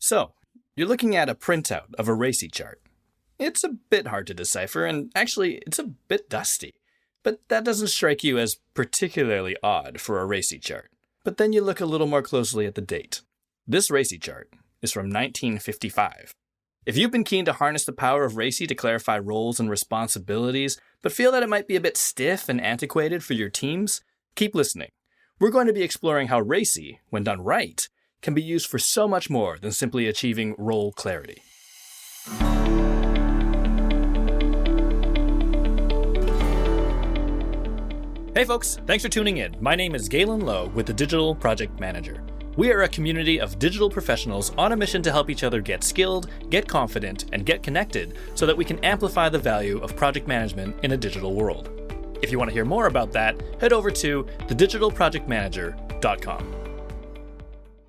So, you're looking at a printout of a RACI chart. It's a bit hard to decipher, and actually, it's a bit dusty. But that doesn't strike you as particularly odd for a RACI chart. But then you look a little more closely at the date. This RACI chart is from 1955. If you've been keen to harness the power of RACI to clarify roles and responsibilities, but feel that it might be a bit stiff and antiquated for your teams, keep listening. We're going to be exploring how RACI, when done right, can be used for so much more than simply achieving role clarity. Hey folks, thanks for tuning in. My name is Galen Low with the Digital Project Manager. We are a community of digital professionals on a mission to help each other get skilled, get confident, and get connected so that we can amplify the value of project management in a digital world. If you want to hear more about that, head over to thedigitalprojectmanager.com.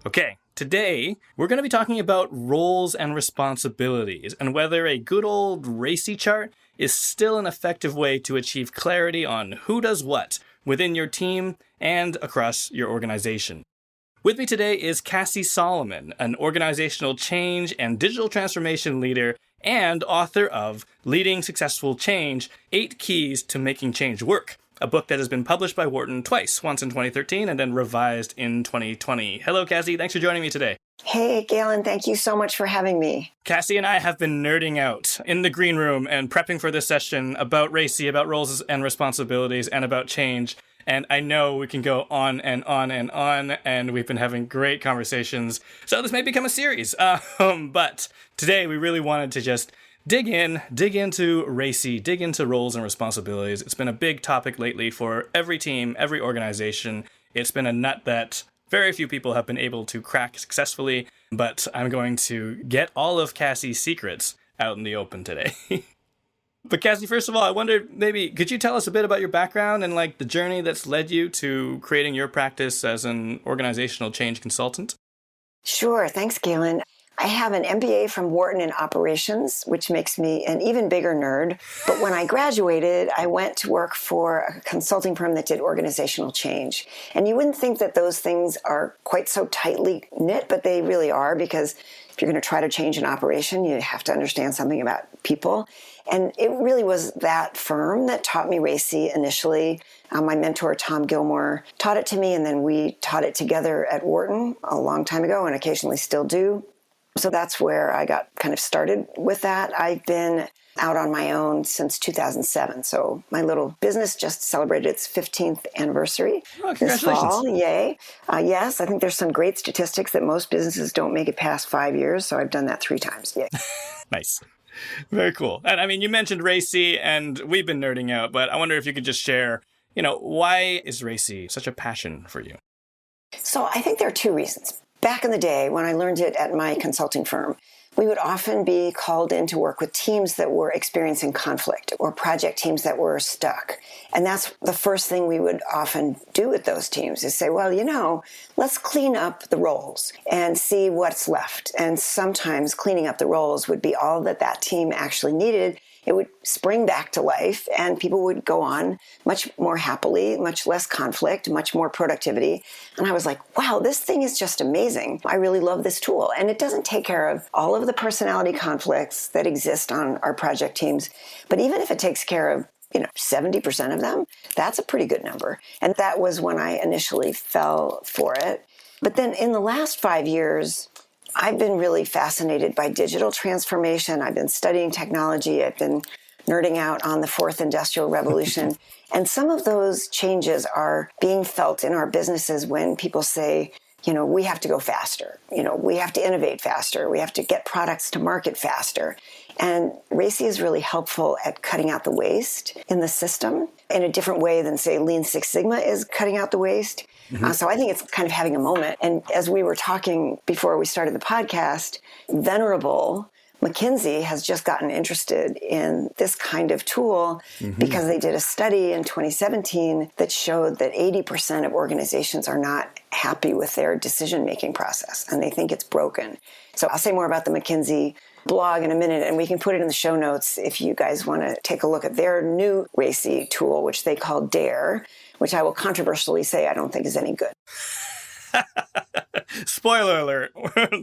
Okay, today we're going to be talking about roles and responsibilities and whether a good old RACI chart is still an effective way to achieve clarity on who does what within your team and across your organization. With me today is Cassie Solomon, an organizational change and digital transformation leader and author of Leading Successful Change, 8 Keys to Making Change Work, a book that has been published by Wharton twice, once in 2013 and then revised in 2020. Hello, Cassie. Thanks for joining me today. Hey, Galen. Thank you so much for having me. Cassie and I have been nerding out in the green room and prepping for this session about RACI, about roles and responsibilities, and about change. And I know we can go on and on and on, and we've been having great conversations. So this may become a series. But today we really wanted to just dig into RACI, dig into roles and responsibilities. It's been a big topic lately for every team, every organization. It's been a nut that very few people have been able to crack successfully, but I'm going to get all of Cassie's secrets out in the open today. But Cassie, first of all, I wondered, maybe, could you tell us a bit about your background and the journey that's led you to creating your practice as an organizational change consultant? Sure. Thanks, Galen. I have an MBA from Wharton in operations, which makes me an even bigger nerd. But when I graduated, I went to work for a consulting firm that did organizational change. And you wouldn't think that those things are quite so tightly knit, but they really are, because if you're going to try to change an operation, you have to understand something about people. And it really was that firm that taught me RACI initially. My mentor, Tom Gilmore, taught it to me, and then we taught it together at Wharton a long time ago and occasionally still do. So that's where I got kind of started with that. I've been out on my own since 2007. So my little business just celebrated its 15th anniversary this fall. Yay. Yes, I think there's some great statistics that most businesses don't make it past 5 years. So I've done that 3 times. Yay. Nice. Very cool. And I mean, you mentioned RACI, and we've been nerding out, but I wonder if you could just share, why is RACI such a passion for you? So I think there are 2 reasons. Back in the day, when I learned it at my consulting firm, we would often be called in to work with teams that were experiencing conflict or project teams that were stuck. And that's the first thing we would often do with those teams is say, well, let's clean up the roles and see what's left. And sometimes cleaning up the roles would be all that team actually needed. It would spring back to life, and people would go on much more happily, much less conflict, much more productivity. And I was like, wow, this thing is just amazing. I really love this tool. And it doesn't take care of all of the personality conflicts that exist on our project teams. But even if it takes care of 70% of them, that's a pretty good number. And that was when I initially fell for it. But then in the last 5 years, I've been really fascinated by digital transformation. I've been studying technology. I've been nerding out on the 4th Industrial Revolution. And some of those changes are being felt in our businesses when people say, we have to go faster. We have to innovate faster. We have to get products to market faster. And RACI is really helpful at cutting out the waste in the system in a different way than, say, Lean Six Sigma is cutting out the waste. Mm-hmm. So I think it's kind of having a moment. And as we were talking before we started the podcast, Venerable McKinsey has just gotten interested in this kind of tool because they did a study in 2017 that showed that 80% of organizations are not happy with their decision-making process, and they think it's broken. So I'll say more about the McKinsey blog in a minute, and we can put it in the show notes if you guys want to take a look at their new RACI tool, which they call DARE, which I will controversially say I don't think is any good. Spoiler alert,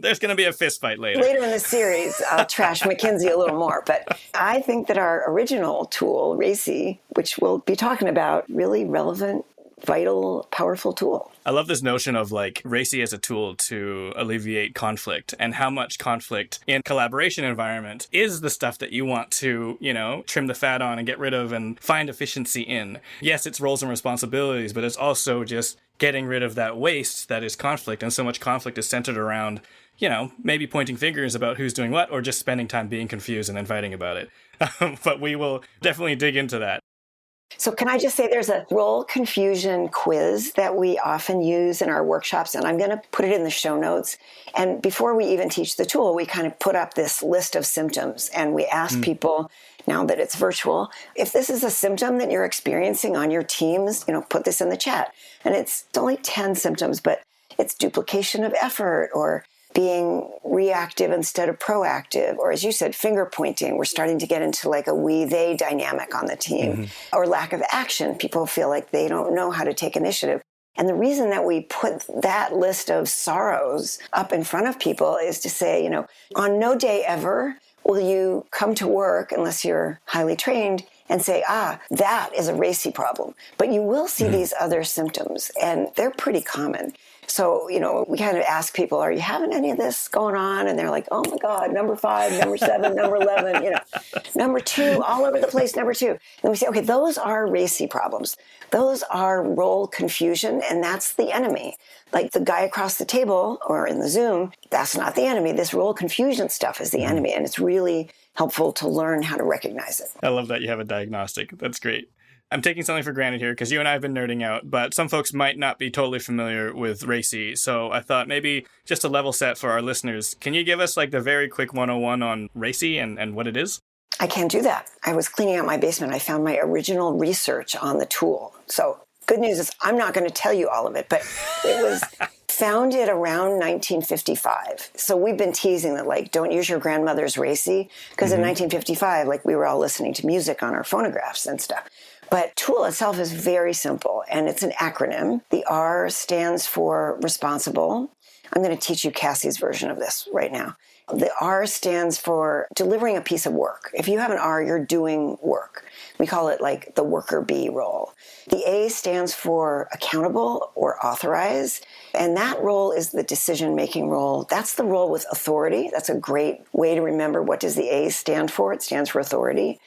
there's going to be a fist fight later. Later in the series, I'll trash McKinsey a little more. But I think that our original tool, RACI, which we'll be talking about, really relevant, vital, powerful tool. I love this notion of like RACI as a tool to alleviate conflict, and how much conflict in collaboration environment is the stuff that you want to, trim the fat on and get rid of and find efficiency in. Yes, it's roles and responsibilities, but it's also just getting rid of that waste that is conflict. And so much conflict is centered around, maybe pointing fingers about who's doing what, or just spending time being confused and then fighting about it. But we will definitely dig into that. So can I just say there's a role confusion quiz that we often use in our workshops, and I'm going to put it in the show notes. And before we even teach the tool, we kind of put up this list of symptoms, and we ask people, now that it's virtual, if this is a symptom that you're experiencing on your teams, put this in the chat. And it's only 10 symptoms, but it's duplication of effort, or being reactive instead of proactive, or as you said, finger pointing. We're starting to get into like a we-they dynamic on the team, or lack of action. People feel like they don't know how to take initiative. And the reason that we put that list of sorrows up in front of people is to say, on no day ever will you come to work, unless you're highly trained, and say, that is a RACI problem. But you will see these other symptoms, and they're pretty common. So, we kind of ask people, are you having any of this going on? And they're like, oh my God, number 5, number 7, number 11, number 2, all over the place, number 2. And we say, okay, those are RACI problems. Those are role confusion, and that's the enemy. Like the guy across the table or in the Zoom, that's not the enemy. This role confusion stuff is the enemy, and it's really helpful to learn how to recognize it. I love that you have a diagnostic. That's great. I'm taking something for granted here because you and I have been nerding out, but some folks might not be totally familiar with RACI. So I thought maybe just a level set for our listeners. Can you give us like the very quick 101 on RACI and what it is? I can do that. I was cleaning out my basement. I found my original research on the tool. So good news is I'm not going to tell you all of it, but it was founded around 1955. So we've been teasing that, like, don't use your grandmother's RACI, because in 1955, like, we were all listening to music on our phonographs and stuff. But tool itself is very simple, and it's an acronym. The R stands for responsible. I'm going to teach you Cassie's version of this right now. The R stands for delivering a piece of work. If you have an R, you're doing work. We call it like the worker bee role. The A stands for accountable or authorize, and that role is the decision-making role. That's the role with authority. That's a great way to remember what does the A stand for. It stands for authority.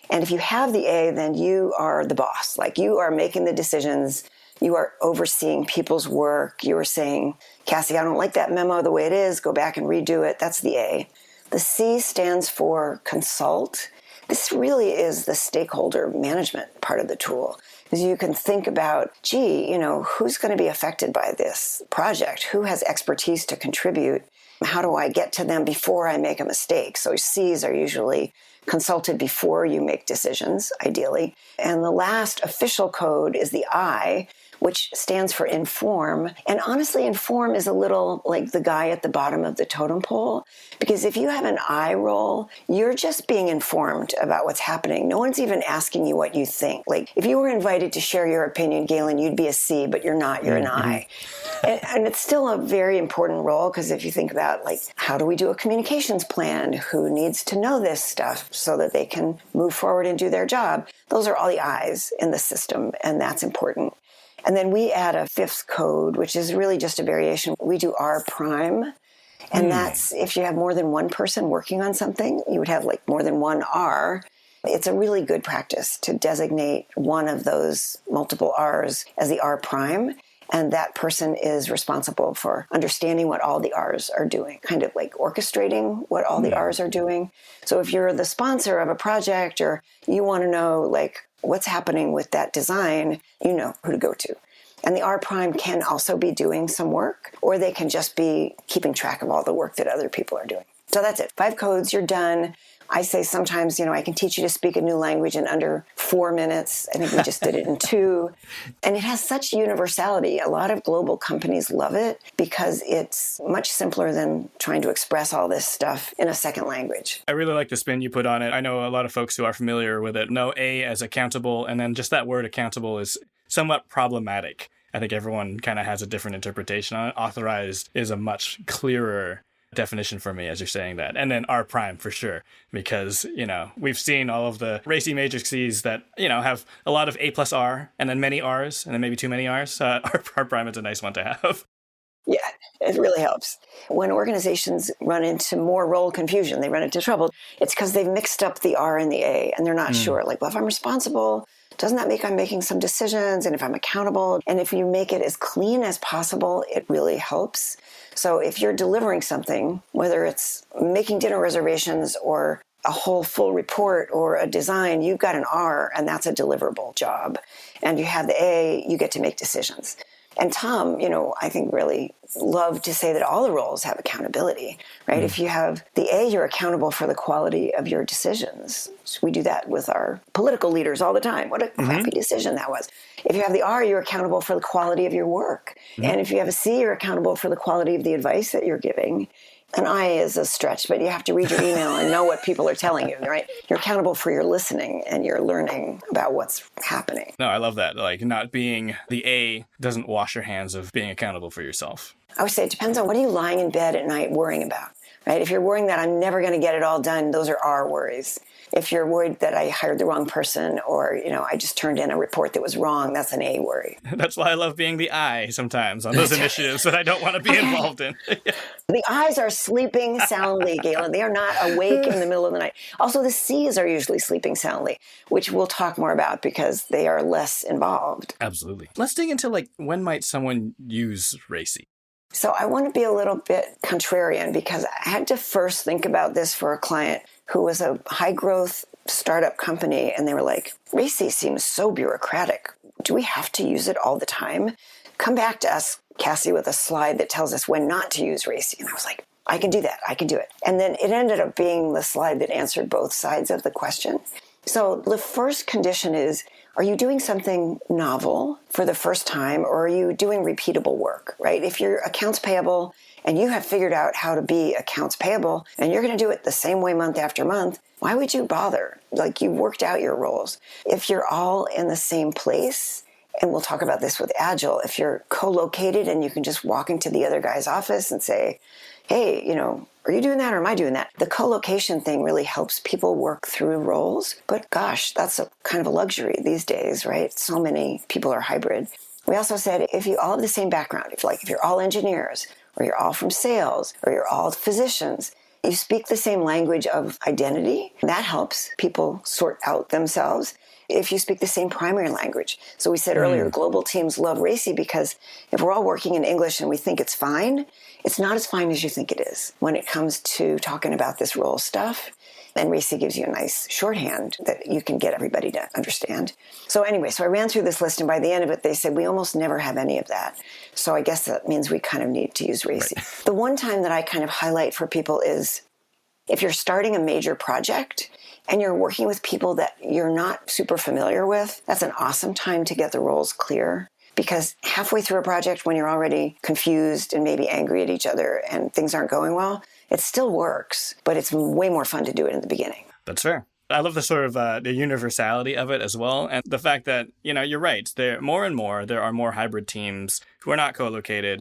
And if you have the A, then you are the boss. Like, you are making the decisions. You are overseeing people's work. You are saying, Cassie, I don't like that memo the way it is. Go back and redo it. That's the A. The C stands for consult. This really is the stakeholder management part of the tool. Because you can think about, who's going to be affected by this project? Who has expertise to contribute? How do I get to them before I make a mistake? So C's are usually consulted before you make decisions, ideally. And the last official code is the I, which stands for inform. And honestly, inform is a little like the guy at the bottom of the totem pole, because if you have an I role, you're just being informed about what's happening. No one's even asking you what you think. Like, if you were invited to share your opinion, Galen, you'd be a C, but you're not, you're an I. And it's still a very important role, because if you think about, like, how do we do a communications plan? Who needs to know this stuff so that they can move forward and do their job? Those are all the I's in the system, and that's important. And then we add a fifth code, which is really just a variation. We do R prime. And that's if you have more than one person working on something, you would have like more than one R. It's a really good practice to designate one of those multiple R's as the R prime. And that person is responsible for understanding what all the R's are doing, kind of like orchestrating what all the R's are doing. So if you're the sponsor of a project, or you want to know, like, what's happening with that design, you know who to go to. And the R prime can also be doing some work, or they can just be keeping track of all the work that other people are doing. So that's it. 5 codes, you're done. I say sometimes, I can teach you to speak a new language in under 4 minutes. I think we just did it in 2. And it has such universality. A lot of global companies love it because it's much simpler than trying to express all this stuff in a second language. I really like the spin you put on it. I know a lot of folks who are familiar with it know A as accountable, and then just that word accountable is somewhat problematic. I think everyone kind of has a different interpretation on it. Authorized is a much clearer definition for me as you're saying that. And then R prime for sure, because, we've seen all of the RACI matrices that, have a lot of A plus R and then many R's and then maybe too many R's. R prime is a nice one to have. Yeah, it really helps. When organizations run into more role confusion, they run into trouble, it's because they've mixed up the R and the A and they're not sure. Like, well, if I'm responsible, doesn't that make I'm making some decisions? And if I'm accountable, and if you make it as clean as possible, it really helps. So if you're delivering something, whether it's making dinner reservations or a whole full report or a design, you've got an R and that's a deliverable job. And you have the A, you get to make decisions. And Tom, I think really loved to say that all the roles have accountability, right? If you have the A, you're accountable for the quality of your decisions. So we do that with our political leaders all the time. What a crappy decision that was. If you have the R, you're accountable for the quality of your work. And if you have a C, you're accountable for the quality of the advice that you're giving. An I is a stretch, but you have to read your email and know what people are telling you, right? You're accountable for your listening and your learning about what's happening. No, I love that. Like, not being the A doesn't wash your hands of being accountable for yourself. I would say it depends on what are you lying in bed at night worrying about, right? If you're worrying that I'm never going to get it all done, those are R worries. If you're worried that I hired the wrong person or, I just turned in a report that was wrong, that's an A worry. That's why I love being the I sometimes on those initiatives that I don't want to be involved in. The I's are sleeping soundly, Galen. They are not awake in the middle of the night. Also, the C's are usually sleeping soundly, which we'll talk more about because they are less involved. Absolutely. Let's dig into when might someone use RACI? So I want to be a little bit contrarian because I had to first think about this for a client who was a high-growth startup company, and they were like, RACI seems so bureaucratic. Do we have to use it all the time? Come back to us, Cassie, with a slide that tells us when not to use RACI. And I was like, I can do that. I can do it. And then it ended up being the slide that answered both sides of the question. So the first condition is, are you doing something novel for the first time, or are you doing repeatable work, right? If you're accounts payable and you have figured out how to be accounts payable and you're going to do it the same way month after month, why would you bother? Like, you worked out your roles. If you're all in the same place, and we'll talk about this with Agile, if you're co-located and you can just walk into the other guy's office and say, hey, are you doing that or am I doing that? The co-location thing really helps people work through roles. But gosh, that's a kind of a luxury these days, right? So many people are hybrid. We also said if you all have the same background, if you're all engineers, or you're all from sales, or you're all physicians, you speak the same language of identity. That helps people sort out themselves. If you speak the same primary language. So we said earlier, global teams love RACI because if we're all working in English and we think it's fine, it's not as fine as you think it is when it comes to talking about this role stuff. And RACI gives you a nice shorthand that you can get everybody to understand. So anyway, I ran through this list, and by the end of it, they said we almost never have any of that. So I guess that means we kind of need to use RACI. Right. The one time that I kind of highlight for people is if you're starting a major project and you're working with people that you're not super familiar with, that's an awesome time to get the roles clear. Because halfway through a project, when you're already confused and maybe angry at each other and things aren't going well, it still works, but it's way more fun to do it in the beginning. That's fair. I love the sort of the universality of it as well. And the fact that, you're right. There are more hybrid teams who are not co-located,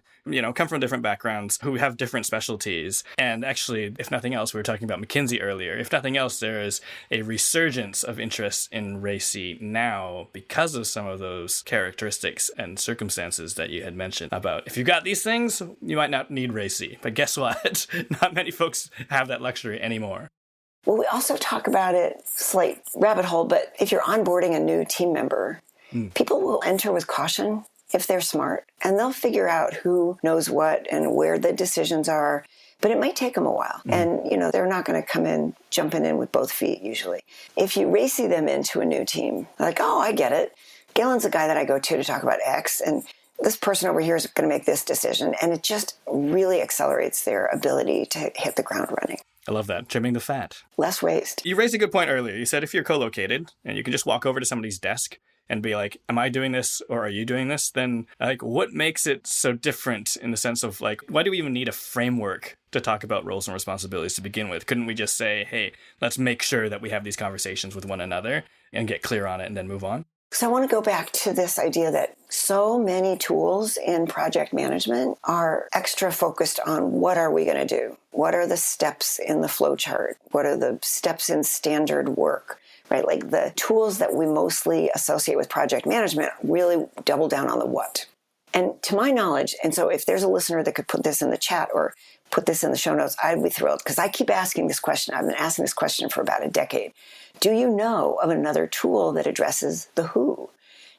come from different backgrounds, who have different specialties. And actually, if nothing else, we were talking about McKinsey earlier. If nothing else, there is a resurgence of interest in RACI now because of some of those characteristics and circumstances that you had mentioned about if you got these things, you might not need RACI. But guess what? Not many folks have that luxury anymore. Well, we also talk about it, slight rabbit hole, but if you're onboarding a new team member, people will enter with caution if they're smart, and they'll figure out who knows what and where the decisions are, but it might take them a while. And, they're not going to come in, jumping in with both feet usually. If you RACI them into a new team, like, oh, I get it. Galen's the guy that I go to talk about X, and this person over here is going to make this decision, and it just really accelerates their ability to hit the ground running. I love that. Trimming the fat. Less waste. You raised a good point earlier. You said if you're co-located and you can just walk over to somebody's desk and be like, am I doing this or are you doing this? Then what makes it so different in the sense of why do we even need a framework to talk about roles and responsibilities to begin with? Couldn't we just say, hey, let's make sure that we have these conversations with one another and get clear on it and then move on? So I want to go back to this idea that so many tools in project management are extra focused on what are we going to do? What are the steps in the flow chart? What are the steps in standard work? Right? Like the tools that we mostly associate with project management really double down on the what. And to my knowledge, and so if there's a listener that could put this in the chat or put this in the show notes, I'd be thrilled, because I keep asking this question. I've been asking this question for about a decade. Do you know of another tool that addresses the who?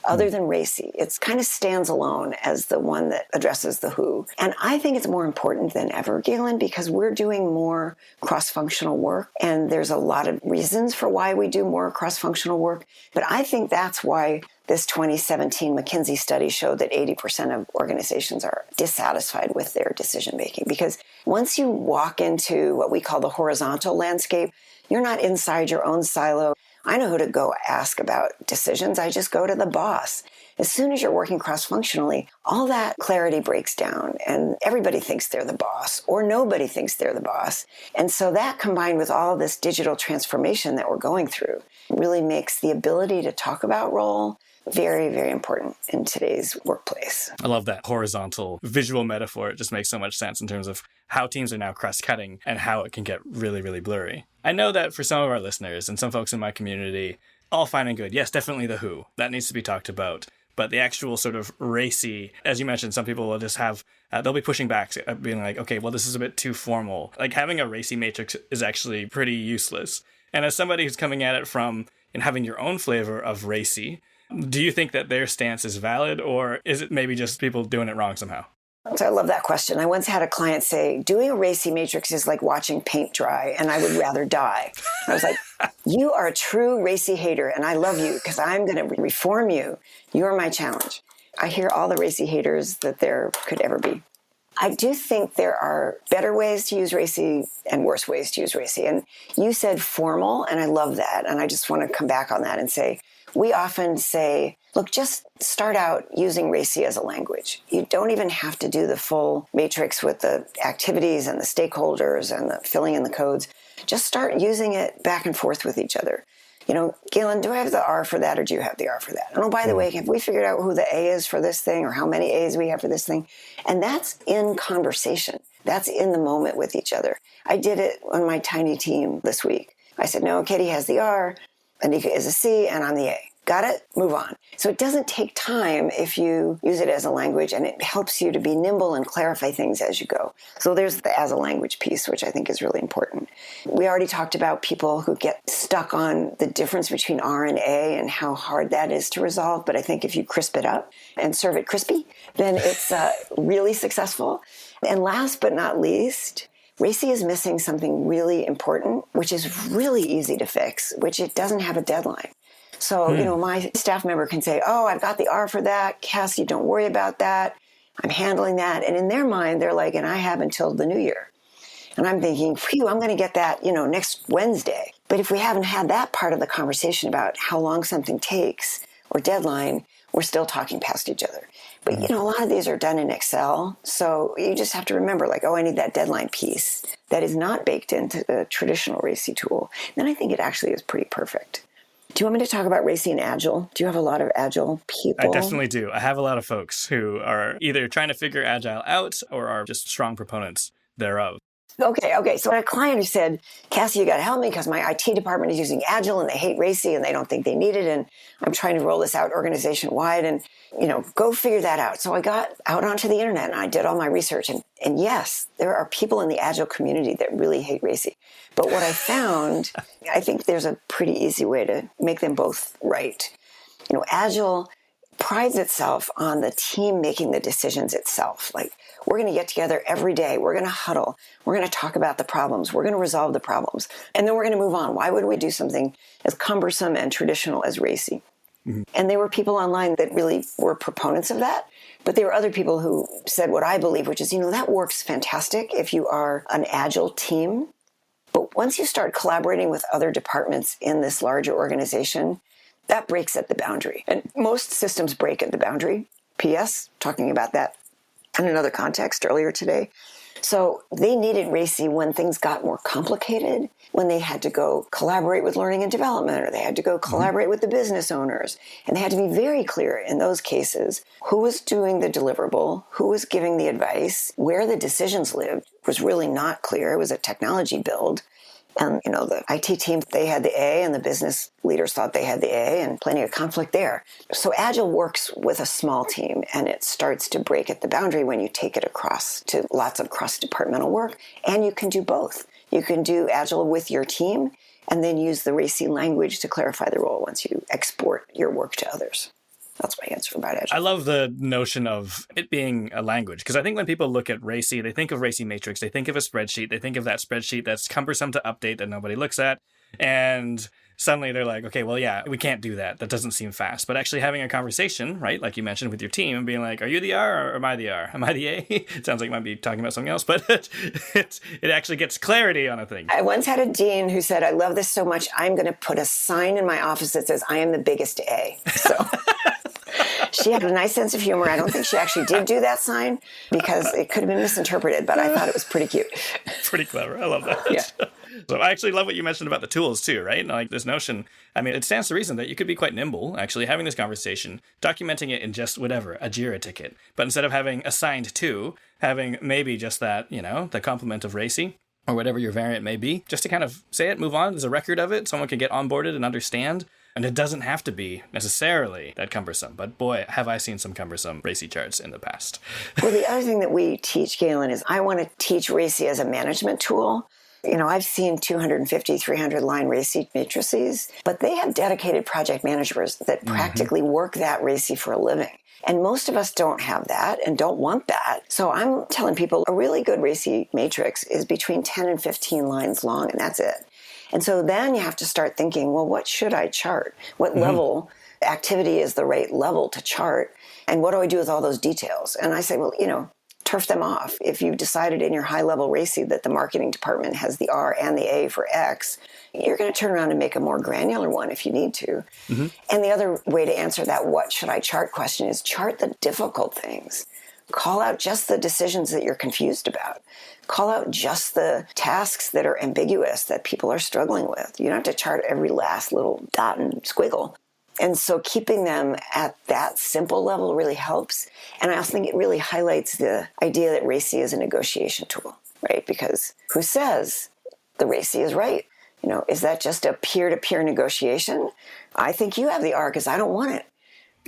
Other than RACI, it kind of stands alone as the one that addresses the who. And I think it's more important than ever, Galen, because we're doing more cross-functional work. And there's a lot of reasons for why we do more cross-functional work. But I think that's why this 2017 McKinsey study showed that 80% of organizations are dissatisfied with their decision-making. Because once you walk into what we call the horizontal landscape, you're not inside your own silo. I know who to go ask about decisions. I just go to the boss. As soon as you're working cross-functionally, all that clarity breaks down and everybody thinks they're the boss or nobody thinks they're the boss. And so that, combined with all this digital transformation that we're going through, really makes the ability to talk about role very, very important in today's workplace. I love that horizontal visual metaphor. It just makes so much sense in terms of how teams are now cross-cutting and how it can get really, really blurry. I know that for some of our listeners and some folks in my community, all fine and good. Yes, definitely the who. That needs to be talked about. But the actual sort of RACI, as you mentioned, some people will just have, they'll be pushing back, being like, okay, well, this is a bit too formal. Like having a RACI matrix is actually pretty useless. And as somebody who's coming at it from and having your own flavor of RACI, do you think that their stance is valid, or is it maybe just people doing it wrong somehow? So I love that question. I once had a client say, doing a RACI matrix is like watching paint dry, and I would rather die. I was like, you are a true RACI hater, and I love you because I'm going to reform you. You're my challenge. I hear all the RACI haters that there could ever be. I do think there are better ways to use RACI and worse ways to use RACI. And you said formal, and I love that. And I just want to come back on that and say, we often say, look, just start out using RACI as a language. You don't even have to do the full matrix with the activities and the stakeholders and the filling in the codes. Just start using it back and forth with each other. You know, Galen, do I have the R for that or do you have the R for that? And oh, by the way, have we figured out who the A is for this thing or how many A's we have for this thing? And that's in conversation. That's in the moment with each other. I did it on my tiny team this week. I said, no, Katie has the R, Anika is a C, and I'm the A. Got it? Move on. So it doesn't take time if you use it as a language, and it helps you to be nimble and clarify things as you go. So there's the as a language piece, which I think is really important. We already talked about people who get stuck on the difference between R and A and how hard that is to resolve. But I think if you crisp it up and serve it crispy, then it's really successful. And last but not least, RACI is missing something really important, which is really easy to fix, which it doesn't have a deadline. So, you know, my staff member can say, oh, I've got the R for that. Cassie, don't worry about that. I'm handling that. And in their mind, they're like, and I have until the new year. And I'm thinking, phew, I'm going to get that, you know, next Wednesday. But if we haven't had that part of the conversation about how long something takes or deadline, we're still talking past each other. But, you know, a lot of these are done in Excel. So you just have to remember, like, oh, I need that deadline piece that is not baked into the traditional RACI tool. Then I think it actually is pretty perfect. Do you want me to talk about RACI and Agile? Do you have a lot of Agile people? I definitely do. I have a lot of folks who are either trying to figure Agile out or are just strong proponents thereof. Okay. So a client who said, Cassie, you got to help me because my IT department is using Agile and they hate RACI and they don't think they need it. And I'm trying to roll this out organization wide and, you know, go figure that out. So I got out onto the internet and I did all my research. And yes, there are people in the Agile community that really hate RACI. But what I found, I think there's a pretty easy way to make them both right. You know, Agile prides itself on the team making the decisions itself. Like, we're going to get together every day. We're going to huddle. We're going to talk about the problems. We're going to resolve the problems. And then we're going to move on. Why would we do something as cumbersome and traditional as RACI? Mm-hmm. And there were people online that really were proponents of that. But there were other people who said what I believe, which is, you know, that works fantastic if you are an Agile team. But once you start collaborating with other departments in this larger organization, that breaks at the boundary. And most systems break at the boundary. P.S., talking about that in another context earlier today. So they needed RACI when things got more complicated, when they had to go collaborate with learning and development, or they had to go collaborate with the business owners. And they had to be very clear in those cases who was doing the deliverable, who was giving the advice, where the decisions lived was really not clear. It was a technology build. And, the IT team, they had the A, and the business leaders thought they had the A, and plenty of conflict there. So Agile works with a small team, and it starts to break at the boundary when you take it across to lots of cross-departmental work. And you can do both. You can do Agile with your team, and then use the RACI language to clarify the role once you export your work to others. That's my answer about Agile. I love the notion of it being a language, because I think when people look at RACI, they think of RACI matrix, they think of a spreadsheet, they think of that spreadsheet that's cumbersome to update that nobody looks at, and suddenly they're like, okay, well, yeah, we can't do that. That doesn't seem fast. But actually having a conversation, right, like you mentioned with your team, and being like, are you the R or am I the R? Am I the A? It sounds like you might be talking about something else, but it actually gets clarity on a thing. I once had a dean who said, I love this so much, I'm going to put a sign in my office that says, I am the biggest A. So... She had a nice sense of humor. I don't think she actually did do that sign because it could have been misinterpreted, but I thought it was pretty cute. Pretty clever. I love that. Yeah. So I actually love what you mentioned about the tools too, right? Like this notion, I mean, it stands to reason that you could be quite nimble, actually having this conversation, documenting it in just whatever, a Jira ticket. But instead of having assigned to, having maybe just that, the complement of RACI, or whatever your variant may be, just to kind of say it, move on. There's a record of it. Someone can get onboarded and understand. And it doesn't have to be necessarily that cumbersome. But boy, have I seen some cumbersome RACI charts in the past. Well, the other thing that we teach, Galen, is I want to teach RACI as a management tool. I've seen 250, 300 line RACI matrices, but they have dedicated project managers that practically work that RACI for a living. And most of us don't have that and don't want that. So I'm telling people a really good RACI matrix is between 10 and 15 lines long, and that's it. And so then you have to start thinking, well, what should I chart? What level activity is the right level to chart? And what do I do with all those details? And I say, well, turf them off. If you've decided in your high-level RACI that the marketing department has the R and the A for X, you're going to turn around and make a more granular one if you need to. And the other way to answer that what should I chart question is chart the difficult things. Call out just the decisions that you're confused about. Call out just the tasks that are ambiguous that people are struggling with. You don't have to chart every last little dot and squiggle. And so keeping them at that simple level really helps. And I also think it really highlights the idea that RACI is a negotiation tool, right? Because who says the RACI is right? Is that just a peer-to-peer negotiation? I think you have the R because I don't want it.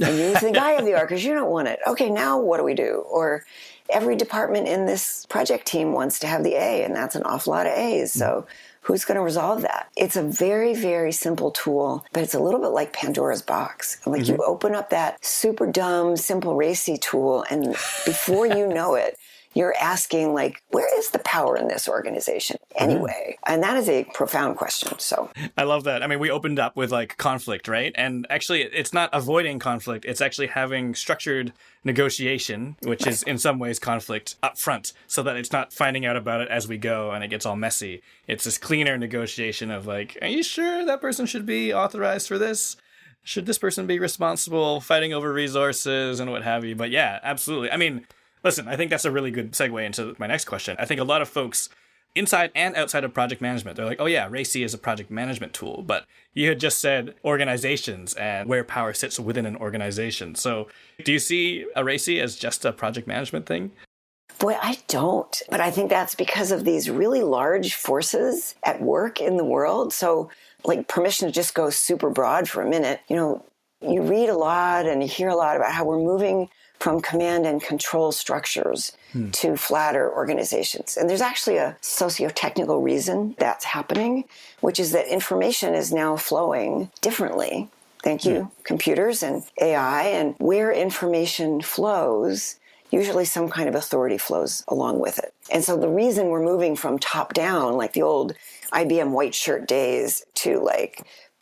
And you think I have the R because you don't want it. Okay, now what do we do? Or every department in this project team wants to have the A, and that's an awful lot of A's. So who's going to resolve that? It's a very, very simple tool, but it's a little bit like Pandora's box. Like you open up that super dumb, simple RACI tool, and before you know it, you're asking, where is the power in this organization anyway? And that is a profound question. So I love that. I mean, we opened up with conflict, right? And actually, it's not avoiding conflict. It's actually having structured negotiation, which is in some ways conflict up front, so that it's not finding out about it as we go and it gets all messy. It's this cleaner negotiation of are you sure that person should be authorized for this? Should this person be responsible, fighting over resources and what have you? But yeah, absolutely. I mean, listen, I think that's a really good segue into my next question. I think a lot of folks inside and outside of project management, they're like, oh yeah, RACI is a project management tool. But you had just said organizations and where power sits within an organization. So do you see a RACI as just a project management thing? Boy, I don't. But I think that's because of these really large forces at work in the world. So permission to just go super broad for a minute. You read a lot and you hear a lot about how we're moving from command and control structures to flatter organizations. And there's actually a socio-technical reason that's happening, which is that information is now flowing differently. Thank you, computers and AI. And where information flows, usually some kind of authority flows along with it. And so the reason we're moving from top down, like the old IBM white shirt days, to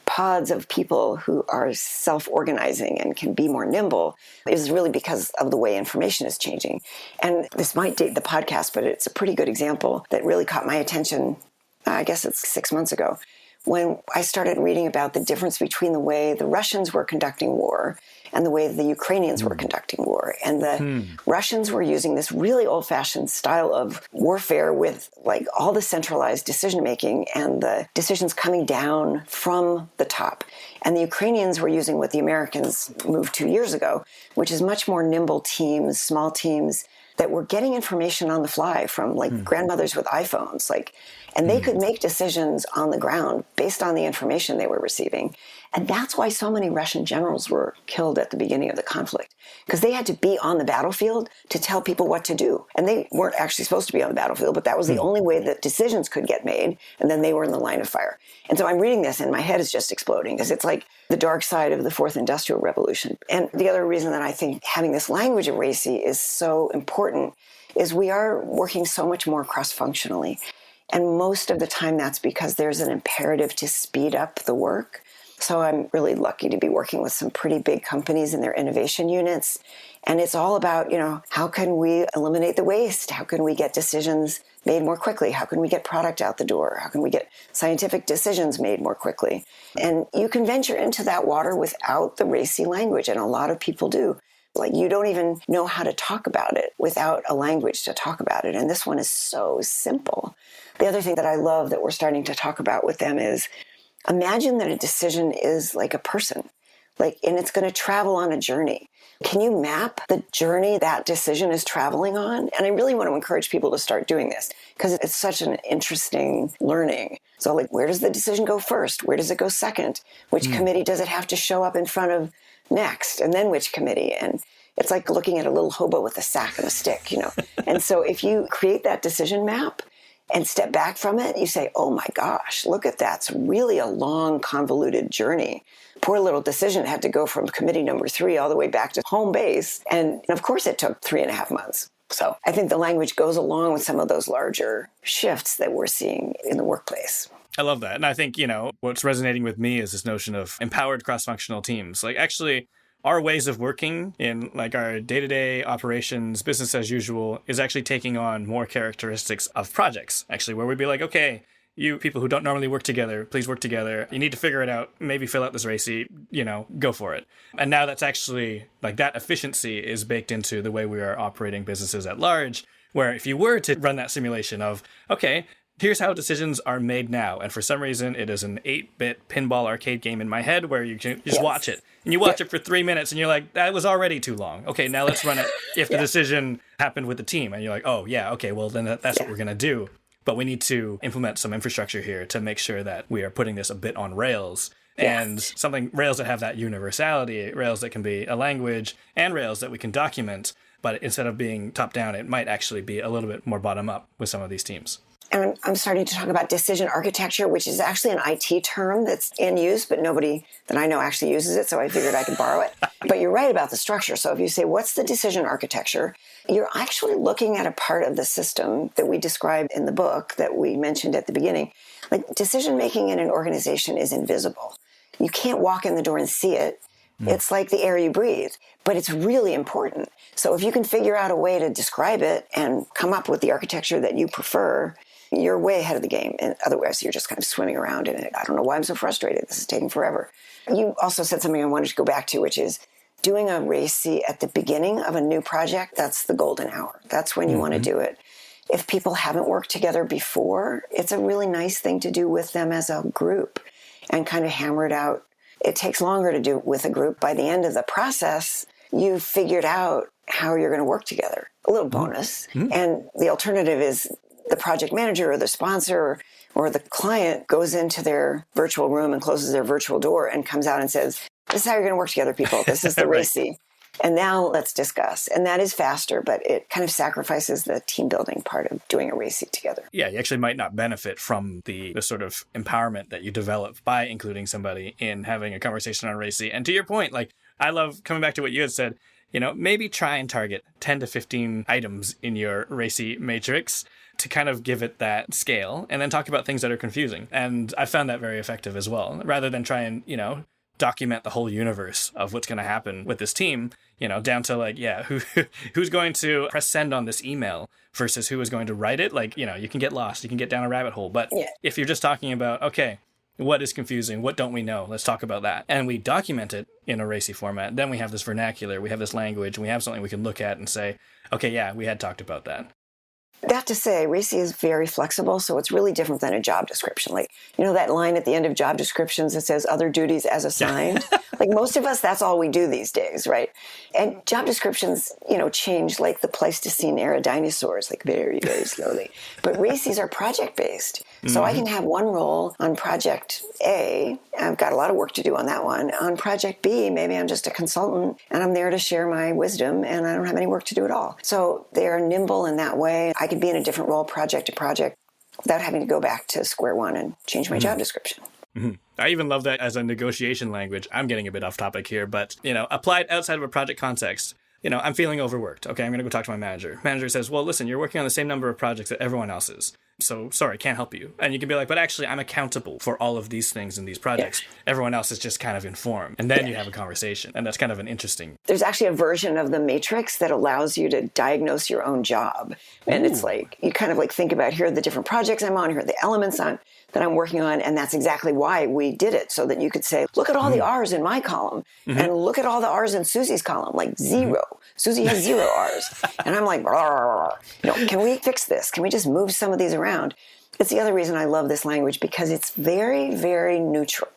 pods of people who are self-organizing and can be more nimble is really because of the way information is changing. And this might date the podcast, but it's a pretty good example that really caught my attention, I guess it's 6 months ago, when I started reading about the difference between the way the Russians were conducting war and the way the Ukrainians were conducting war. And the Russians were using this really old-fashioned style of warfare with like all the centralized decision-making and the decisions coming down from the top. And the Ukrainians were using what the Americans moved 2 years ago, which is much more nimble teams, small teams that were getting information on the fly from like grandmothers with iPhones, and they could make decisions on the ground based on the information they were receiving. And that's why so many Russian generals were killed at the beginning of the conflict, because they had to be on the battlefield to tell people what to do. And they weren't actually supposed to be on the battlefield, but that was the only way that decisions could get made. And then they were in the line of fire. And so I'm reading this and my head is just exploding, because it's like the dark side of the fourth industrial revolution. And the other reason that I think having this language of RACI is so important is we are working so much more cross-functionally. And most of the time that's because there's an imperative to speed up the work. So I'm really lucky to be working with some pretty big companies in their innovation units. And it's all about, how can we eliminate the waste? How can we get decisions made more quickly? How can we get product out the door? How can we get scientific decisions made more quickly? And you can venture into that water without the RACI language, and a lot of people do. Like, you don't even know how to talk about it without a language to talk about it. And this one is so simple. The other thing that I love that we're starting to talk about with them is, imagine that a decision is like a person, and it's going to travel on a journey. Can you map the journey that decision is traveling on? And I really want to encourage people to start doing this, because it's such an interesting learning. So where does the decision go first? Where does it go second? Which committee does it have to show up in front of next? And then which committee? And it's like looking at a little hobo with a sack and a stick, And so if you create that decision map and step back from it, you say, oh my gosh, look at that. It's really a long, convoluted journey. Poor little decision had to go from committee number 3 all the way back to home base. And of course it took 3.5 months. So I think the language goes along with some of those larger shifts that we're seeing in the workplace. I love that. And I think, what's resonating with me is this notion of empowered cross-functional teams. Actually, our ways of working in our day-to-day operations, business as usual, is actually taking on more characteristics of projects, actually, where we'd be like, okay, you people who don't normally work together, please work together. You need to figure it out, maybe fill out this RACI, go for it. And now that's actually, that efficiency is baked into the way we are operating businesses at large, where if you were to run that simulation of, okay, here's how decisions are made now. And for some reason, it is an 8-bit pinball arcade game in my head where you can just watch it. And you watch it for 3 minutes and you're like, that was already too long. Okay, now let's run it if the decision happened with the team. And you're like, oh, yeah, okay, well, then that's what we're going to do. But we need to implement some infrastructure here to make sure that we are putting this a bit on rails. And rails that have that universality, rails that can be a language, and rails that we can document. But instead of being top down, it might actually be a little bit more bottom up with some of these teams. And I'm starting to talk about decision architecture, which is actually an IT term that's in use, but nobody that I know actually uses it, so I figured I could borrow it. But you're right about the structure. So if you say, what's the decision architecture? You're actually looking at a part of the system that we described in the book that we mentioned at the beginning. Decision-making in an organization is invisible. You can't walk in the door and see it. It's like the air you breathe, but it's really important. So if you can figure out a way to describe it and come up with the architecture that you prefer, you're way ahead of the game. And otherwise, you're just kind of swimming around in it. I don't know why I'm so frustrated. This is taking forever. You also said something I wanted to go back to, which is doing a RACI at the beginning of a new project. That's the golden hour. That's when you want to do it. If people haven't worked together before, it's a really nice thing to do with them as a group and kind of hammer it out. It takes longer to do it with a group. By the end of the process, you've figured out how you're going to work together. A little bonus. And the alternative is the project manager or the sponsor or the client goes into their virtual room and closes their virtual door and comes out and says, this is how you're going to work together, people. This is the RACI. And now let's discuss. And that is faster, but it kind of sacrifices the team building part of doing a RACI together. Yeah, you actually might not benefit from the sort of empowerment that you develop by including somebody in having a conversation on RACI. And to your point, I love coming back to what you had said, maybe try and target 10 to 15 items in your RACI matrix to kind of give it that scale and then talk about things that are confusing. And I found that very effective as well, rather than try and, document the whole universe of what's going to happen with this team, down to who's going to press send on this email versus who is going to write it. You can get lost, you can get down a rabbit hole. But if you're just talking about, okay, What is confusing? What don't we know? Let's talk about that. And we document it in a RACI format. Then we have this vernacular, we have this language, and we have something we can look at and say, okay, yeah, we had talked about that. That to say, RACI is very flexible, so it's really different than a job description. Like, you know that line at the end of job descriptions that says other duties as assigned? Like most of us, that's all we do these days, right? And job descriptions, change like the Pleistocene era dinosaurs, like very, very slowly. But RACIs are project-based. So I can have one role on project A. I've got a lot of work to do on that one. On project B, maybe I'm just a consultant and I'm there to share my wisdom and I don't have any work to do at all. So they're nimble in that way. I could be in a different role project to project without having to go back to square one and change my job description. I even love that as a negotiation language. I'm getting a bit off topic here, but, applied outside of a project context. I'm feeling overworked. Okay, I'm going to go talk to my manager. Manager says, well, listen, you're working on the same number of projects that everyone else is. So, sorry, can't help you. And you can be like, but actually, I'm accountable for all of these things in these projects. Yeah. Everyone else is just kind of informed. And then you have a conversation. And that's kind of an interesting... There's actually a version of the Matrix that allows you to diagnose your own job. And it's like, you kind of like think about, here are the different projects I'm on, here are the elements that I'm working on. And that's exactly why we did it, so that you could say, look at all the R's in my column and look at all the R's in Susie's column, like zero. Susie has 0 R's. And I'm like, can we fix this? Can we just move some of these around? It's the other reason I love this language, because it's very, very neutral,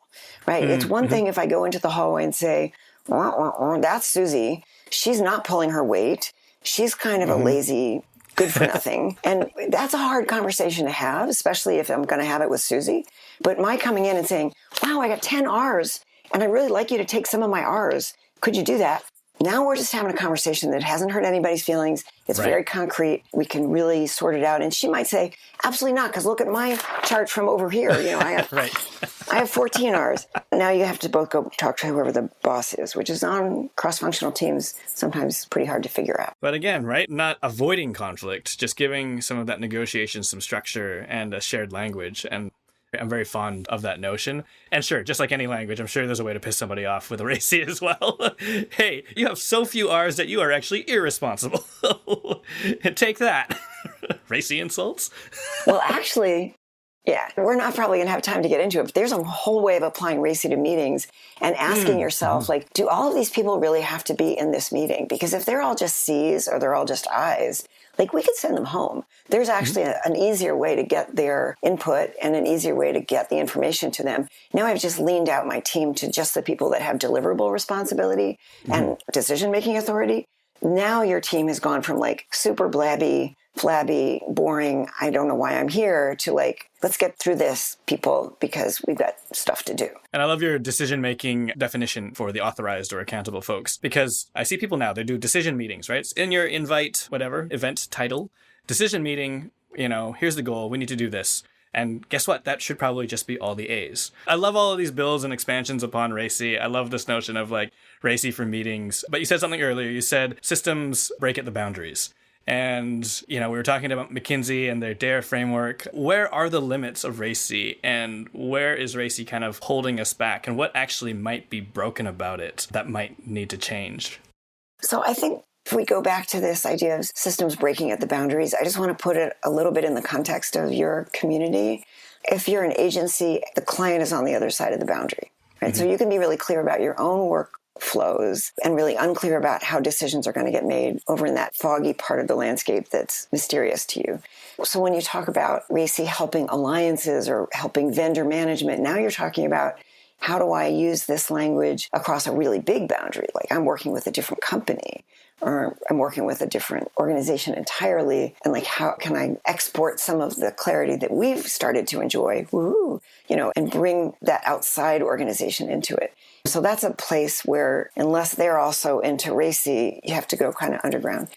right? It's one thing if I go into the hallway and say, that's Susie. She's not pulling her weight. She's kind of a lazy, good for nothing. And that's a hard conversation to have, especially if I'm going to have it with Susie. But my coming in and saying, wow, I got 10 R's and I'd really like you to take some of my R's. Could you do that? Now we're just having a conversation that hasn't hurt anybody's feelings. It's very concrete. We can really sort it out. And she might say, absolutely not, because look at my chart from over here. I have 14 R's. Now you have to both go talk to whoever the boss is, which is on cross-functional teams sometimes pretty hard to figure out. But again, right, not avoiding conflict, just giving some of that negotiation some structure and a shared language. And I'm very fond of that notion. And sure, just like any language, I'm sure there's a way to piss somebody off with a RACI as well. Hey, you have so few R's that you are actually irresponsible. Take that. RACI insults? Well, actually, yeah, we're not probably going to have time to get into it, but there's a whole way of applying RACI to meetings and asking yourself, like, do all of these people really have to be in this meeting? Because if they're all just C's or they're all just I's, like, we could send them home. There's actually an easier way to get their input and an easier way to get the information to them. Now I've just leaned out my team to just the people that have deliverable responsibility and decision-making authority. Now your team has gone from like super blabby, flabby, boring, I don't know why I'm here, to like, let's get through this, people, because we've got stuff to do. And I love your decision-making definition for the authorized or accountable folks, because I see people now, they do decision meetings, right? It's in your invite, whatever, event title, decision meeting, here's the goal, we need to do this. And guess what? That should probably just be all the A's. I love all of these builds and expansions upon RACI. I love this notion of like RACI for meetings. But you said something earlier. You said systems break at the boundaries. And, we were talking about McKinsey and their DARE framework. Where are the limits of RACI, and where is RACI kind of holding us back, and what actually might be broken about it that might need to change? So I think if we go back to this idea of systems breaking at the boundaries, I just want to put it a little bit in the context of your community. If you're an agency, the client is on the other side of the boundary, right? So you can be really clear about your own work flows and really unclear about how decisions are going to get made over in that foggy part of the landscape that's mysterious to you. So when you talk about RACI helping alliances or helping vendor management, now you're talking about, how do I use this language across a really big boundary? Like, I'm working with a different company, or I'm working with a different organization entirely. And like, how can I export some of the clarity that we've started to enjoy, and bring that outside organization into it? So that's a place where, unless they're also into RACI, you have to go kind of underground.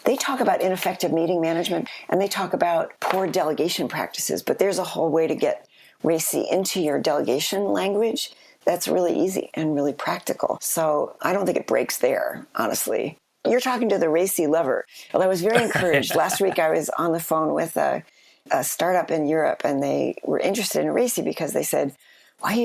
They talk about ineffective meeting management, and they talk about poor delegation practices, but there's a whole way to get RACI into your delegation language that's really easy and really practical. So I don't think it breaks there, honestly. You're talking to the RACI lover. Well, I was very encouraged. Last week I was on the phone with a startup in Europe, and they were interested in RACI because they said,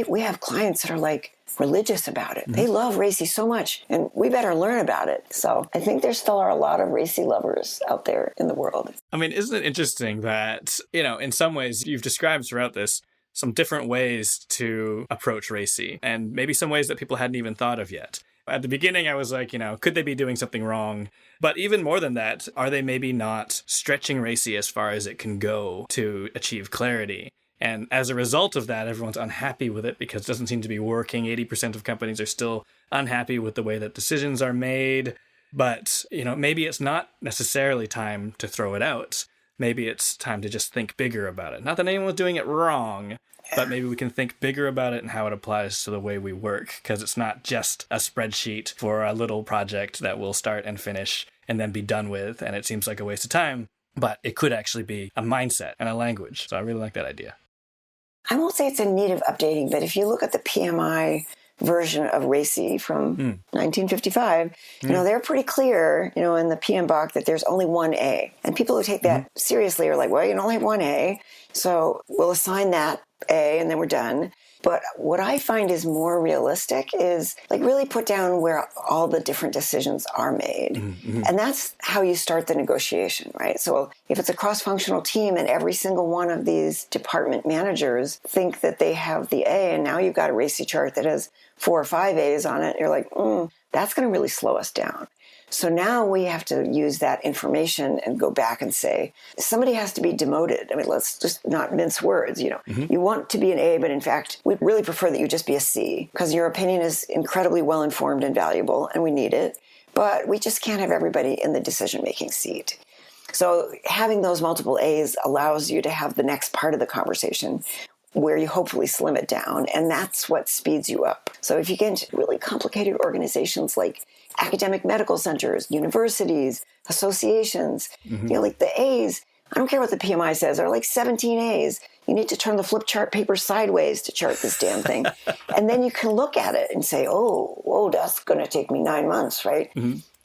we have clients that are like religious about it. They love RACI so much, and we better learn about it. So I think there still are a lot of RACI lovers out there in the world. I mean, isn't it interesting that, in some ways you've described throughout this some different ways to approach RACI, and maybe some ways that people hadn't even thought of yet. At the beginning, I was like, could they be doing something wrong? But even more than that, are they maybe not stretching RACI as far as it can go to achieve clarity? And as a result of that, everyone's unhappy with it because it doesn't seem to be working. 80% of companies are still unhappy with the way that decisions are made. But, maybe it's not necessarily time to throw it out. Maybe it's time to just think bigger about it. Not that anyone's doing it wrong, but maybe we can think bigger about it and how it applies to the way we work, because it's not just a spreadsheet for a little project that we'll start and finish and then be done with, and it seems like a waste of time, but it could actually be a mindset and a language. So I really like that idea. I won't say it's in need of updating, but if you look at the PMI version of RACI from 1955, they're pretty clear, in the PMBOK that there's only one A. And people who take that seriously are like, well, you can only have one A, so we'll assign that A and then we're done. But what I find is more realistic is really put down where all the different decisions are made. And that's how you start the negotiation, right? So if it's a cross-functional team and every single one of these department managers think that they have the A, and now you've got a RACI chart that has 4 or 5 A's on it, you're like, that's going to really slow us down. So now we have to use that information and go back and say, somebody has to be demoted. I mean, let's just not mince words. You want to be an A, but in fact, we'd really prefer that you just be a C, because your opinion is incredibly well-informed and valuable, and we need it. But we just can't have everybody in the decision-making seat. So having those multiple A's allows you to have the next part of the conversation where you hopefully slim it down, and that's what speeds you up. So if you get into really complicated organizations like academic medical centers, universities, associations, like the A's, I don't care what the PMI says, there are like 17 A's. You need to turn the flip chart paper sideways to chart this damn thing. And then you can look at it and say, whoa, that's going to take me 9 months, right?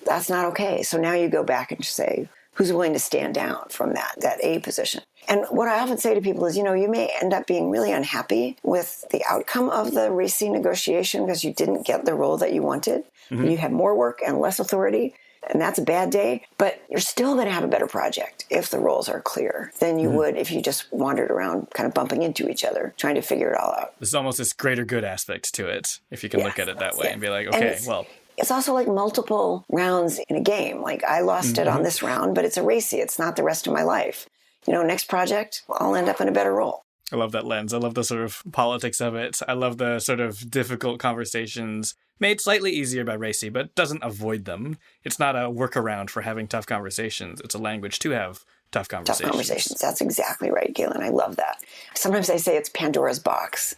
That's not okay. So now you go back and say, who's willing to stand down from that A position? And what I often say to people is, you may end up being really unhappy with the outcome of the RACI negotiation because you didn't get the role that you wanted. You had more work and less authority, and that's a bad day. But you're still going to have a better project if the roles are clear than you would if you just wandered around kind of bumping into each other, trying to figure it all out. There's almost this greater good aspect to it, if you can look at it that way and be like, okay, well... It's also like multiple rounds in a game. Like I lost it on this round, but it's a RACI. It's not the rest of my life. Next project, I'll end up in a better role. I love that lens. I love the sort of politics of it. I love the sort of difficult conversations made slightly easier by RACI, but doesn't avoid them. It's not a workaround for having tough conversations. It's a language to have tough conversations. Tough conversations. That's exactly right, Galen. I love that. Sometimes I say it's Pandora's box,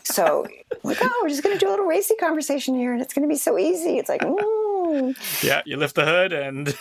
So, we're just going to do a little RACI conversation here, and it's going to be so easy. It's like, Yeah, you lift the hood, and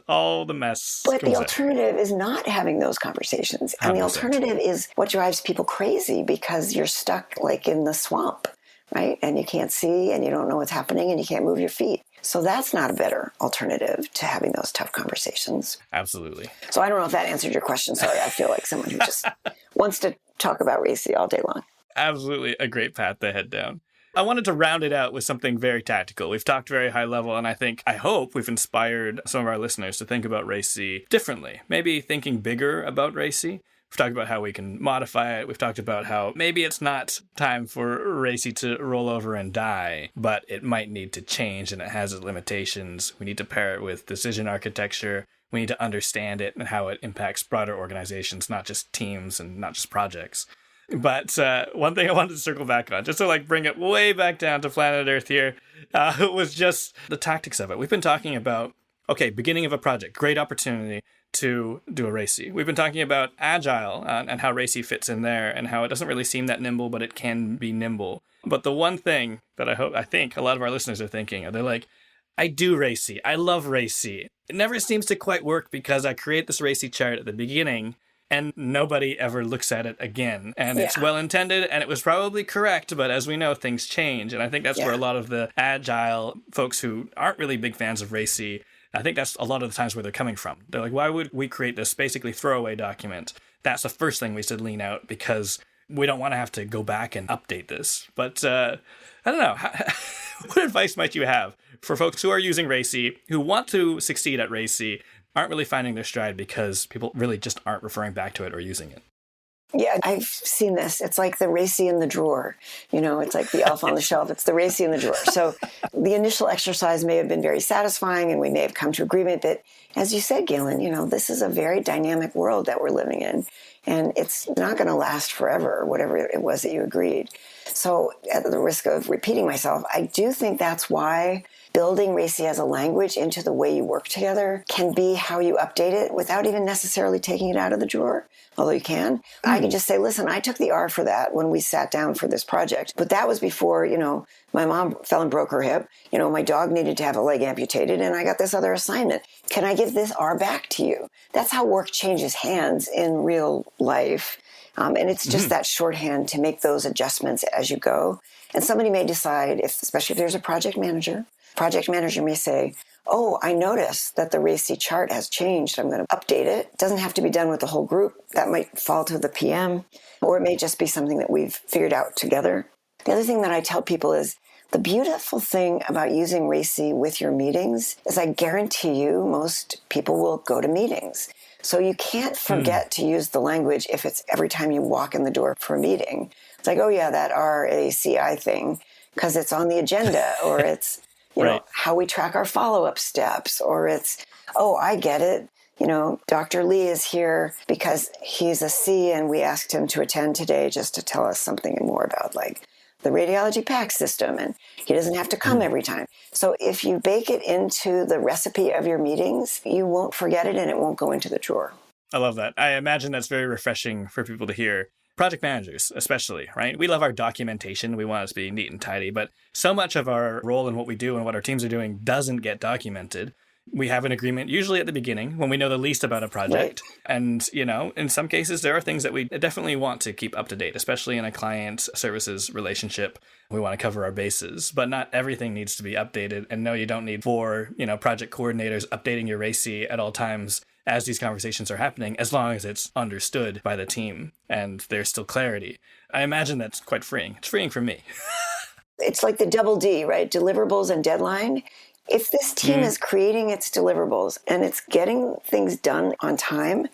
all the mess. But the alternative is not having those conversations. And 100%. The alternative is what drives people crazy because you're stuck like in the swamp, right? And you can't see, and you don't know what's happening, and you can't move your feet. So that's not a better alternative to having those tough conversations. Absolutely. So I don't know if that answered your question. Sorry, I feel like someone who just wants to talk about RACI all day long. Absolutely a great path to head down. I wanted to round it out with something very tactical. We've talked very high level, and I hope we've inspired some of our listeners to think about RACI differently. Maybe thinking bigger about RACI. We've talked about how we can modify it. We've talked about how maybe it's not time for RACI to roll over and die, but it might need to change, and it has its limitations. We need to pair it with decision architecture. We need to understand it and how it impacts broader organizations, not just teams and not just projects. But one thing I wanted to circle back on, just to bring it way back down to planet Earth here, was just the tactics of it. We've been talking about, beginning of a project, great opportunity to do a RACI. We've been talking about Agile and how RACI fits in there and how it doesn't really seem that nimble, but it can be nimble. But the one thing that I think a lot of our listeners are thinking, they're like, I do RACI. I love RACI. It never seems to quite work because I create this RACI chart at the beginning and nobody ever looks at it again. And it's well-intended, and it was probably correct, but as we know, things change. And I think that's where a lot of the Agile folks who aren't really big fans of RACI, I think that's a lot of the times where they're coming from. They're like, why would we create this basically throwaway document? That's the first thing we should lean out because we don't want to have to go back and update this. But I don't know. What advice might you have for folks who are using RACI, who want to succeed at RACI, aren't really finding their stride because people really just aren't referring back to it or using it? Yeah, I've seen this. It's like the RACI in the drawer. It's like the elf on the shelf. It's the RACI in the drawer. So the initial exercise may have been very satisfying and we may have come to agreement. But as you said, Galen, this is a very dynamic world that we're living in. And it's not going to last forever, whatever it was that you agreed. So at the risk of repeating myself, I do think that's why building RACI as a language into the way you work together can be how you update it without even necessarily taking it out of the drawer, although you can. I can just say, listen, I took the R for that when we sat down for this project, but that was before, my mom fell and broke her hip. My dog needed to have a leg amputated and I got this other assignment. Can I give this R back to you? That's how work changes hands in real life. And it's just that shorthand to make those adjustments as you go. And somebody may decide, especially if there's a project manager may say, oh, I noticed that the RACI chart has changed. I'm going to update it. It doesn't have to be done with the whole group. That might fall to the PM, or it may just be something that we've figured out together. The other thing that I tell people is the beautiful thing about using RACI with your meetings is I guarantee you most people will go to meetings. So you can't forget to use the language if it's every time you walk in the door for a meeting. It's like, oh yeah, that RACI thing, because it's on the agenda, or it's right. How we track our follow-up steps, or it's, oh, I get it. Dr. Lee is here because he's a C and we asked him to attend today just to tell us something more about like the radiology PAC system, and he doesn't have to come every time. So if you bake it into the recipe of your meetings, you won't forget it and it won't go into the drawer. I love that. I imagine that's very refreshing for people to hear. Project managers, especially, right? We love our documentation. We want it to be neat and tidy, but so much of our role in what we do and what our teams are doing doesn't get documented. We have an agreement usually at the beginning when we know the least about a project. Right. And, in some cases, there are things that we definitely want to keep up to date, especially in a client services relationship. We want to cover our bases, but not everything needs to be updated. And no, you don't need 4, project coordinators updating your RACI at all times as these conversations are happening, as long as it's understood by the team and there's still clarity. I imagine that's quite freeing. It's freeing for me. It's like the double D, right? Deliverables and deadline. If this team is creating its deliverables and it's getting things done on time,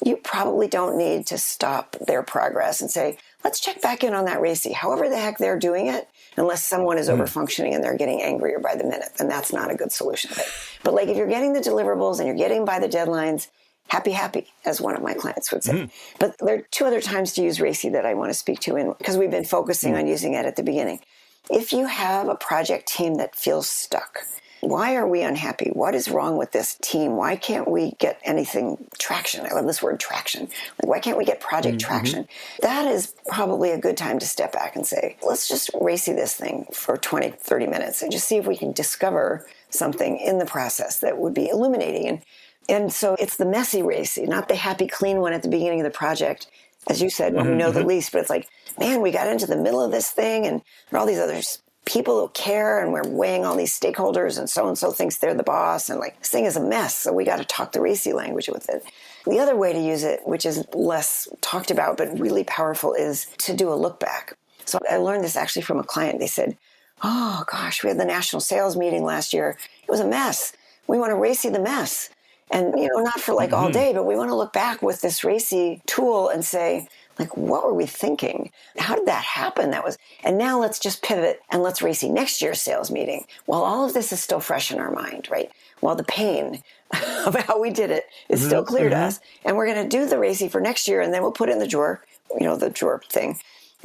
you probably don't need to stop their progress and say, let's check back in on that RACI. However the heck they're doing it, unless someone is overfunctioning and they're getting angrier by the minute, then that's not a good solution. But like if you're getting the deliverables and you're getting by the deadlines, happy, as one of my clients would say. But there are 2 other times to use RACI that I want to speak to, because we've been focusing on using it at the beginning. If you have a project team that feels stuck, why are we unhappy? What is wrong with this team? Why can't we get anything traction? I love this word traction. Like, why can't we get project traction? That is probably a good time to step back and say, let's just RACI this thing for 20, 30 minutes and just see if we can discover something in the process that would be illuminating. And so it's the messy RACI, not the happy, clean one at the beginning of the project. As you said, when we know the least, but it's like, man, we got into the middle of this thing and there are all these other people who care and we're weighing all these stakeholders and so thinks they're the boss and like this thing is a mess. So we got to talk the RACI language with it. The other way to use it, which is less talked about but really powerful, is to do a look back. So I learned this actually from a client. They said, oh gosh, we had the national sales meeting last year. It was a mess. We want to RACI the mess. And, not for like all day, but we want to look back with this RACI tool and say, like, what were we thinking? How did that happen? And now let's just pivot and let's RACI next year's sales meeting while all of this is still fresh in our mind, right? While the pain of how we did it is still clear to us. And we're going to do the RACI for next year and then we'll put it in the drawer, the drawer thing.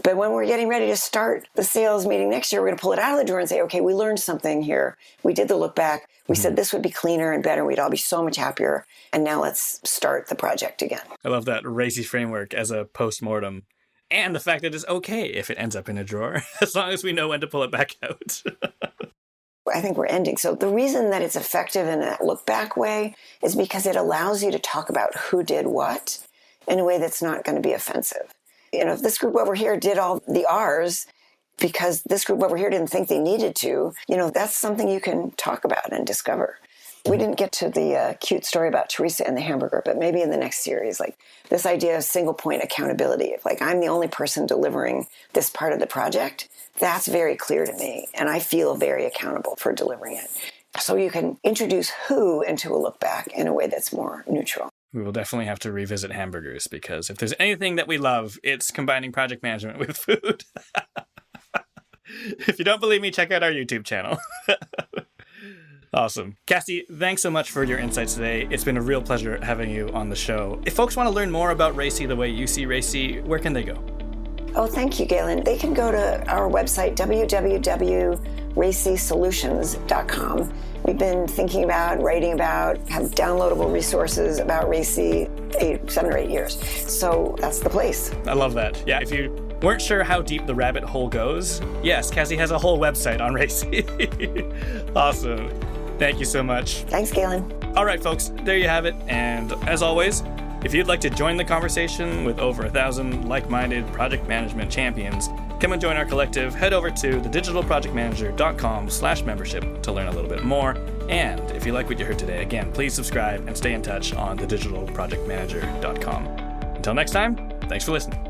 But when we're getting ready to start the sales meeting next year, we're going to pull it out of the drawer and say, okay, we learned something here. We did the look back. We said this would be cleaner and better. We'd all be so much happier. And now let's start the project again. I love that RACI framework as a post-mortem. And the fact that it's okay if it ends up in a drawer, as long as we know when to pull it back out. I think we're ending. So the reason that it's effective in that look back way is because it allows you to talk about who did what in a way that's not going to be offensive. If this group over here did all the R's because this group over here didn't think they needed to, that's something you can talk about and discover. We didn't get to the cute story about Teresa and the hamburger, but maybe in the next series, like this idea of single point accountability. If like I'm the only person delivering this part of the project, that's very clear to me. And I feel very accountable for delivering it. So you can introduce who into a look back in a way that's more neutral. We will definitely have to revisit hamburgers, because if there's anything that we love, it's combining project management with food. If you don't believe me, check out our YouTube channel. Awesome. Cassie, thanks so much for your insights today. It's been a real pleasure having you on the show. If folks want to learn more about RACI the way you see RACI, where can they go? Oh, thank you, Galen. They can go to our website, www.racisolutions.com. We've been thinking about, writing about, have downloadable resources about RACI 7 or 8 years. So that's the place. I love that. Yeah, if you weren't sure how deep the rabbit hole goes, yes, Cassie has a whole website on RACI. Awesome. Thank you so much. Thanks, Galen. All right, folks, there you have it. And as always, if you'd like to join the conversation with over 1,000 like-minded project management champions, come and join our collective. Head over to thedigitalprojectmanager.com/membership to learn a little bit more. And if you like what you heard today, again, please subscribe and stay in touch on thedigitalprojectmanager.com. Until next time, thanks for listening.